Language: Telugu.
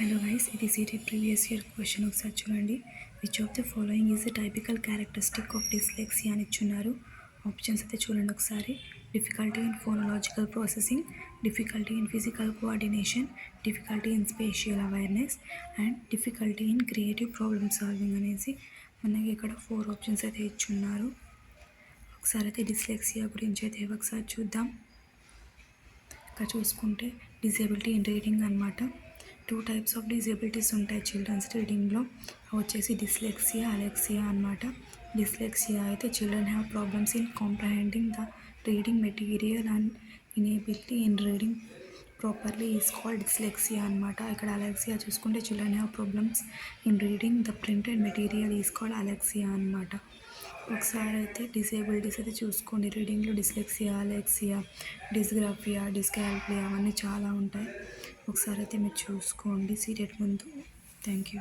హలో గైస్, ఇది సీటెడ్ ప్రీవియస్ ఇయర్ క్వశ్చన్ ఒకసారి చూడండి. Which of the following is the typical characteristic of dyslexia అని ఇచ్చున్నారు. ఆప్షన్స్ అయితే చూడండి ఒకసారి. Difficulty in ఫోనలాజికల్ processing, difficulty in physical coordination, difficulty in spatial awareness and difficulty in creative problem solving అనేసి మనకి ఇక్కడ 4 ఆప్షన్స్ అయితే ఇచ్చున్నారు. ఒకసారి అయితే డిస్లెక్సియా గురించి అయితే ఒకసారి చూద్దాం. ఇక్కడ చూసుకుంటే డిజేబిలిటీ ఇన్ రీడింగ్ అనమాట. 2 టైప్స్ ఆఫ్ డిజేబిలిటీస్ ఉంటాయి చిల్డ్రన్స్ రీడింగ్లో. వచ్చేసి డిస్లెక్సియా, అలెక్సియా అనమాట. డిస్లెక్సియా అయితే children have problems in comprehending the reading material and inability in reading properly is called dyslexia అనమాట. ఇక్కడ అలెక్సియా చూసుకుంటే children have problems in reading the printed material is called alexia అనమాట. ఒకసారి అయితే డిసేబిలిటీస్ అయితే చూసుకోండి. రీడింగ్లో డిస్లెక్సియా, అలెక్సియా, డిస్గ్రాఫియా, డిస్కాల్కులియా అవన్నీ చాలా ఉంటాయి. ఒకసారి అయితే మీరు చూసుకోండి సీరియట్ ముందు. Thank you.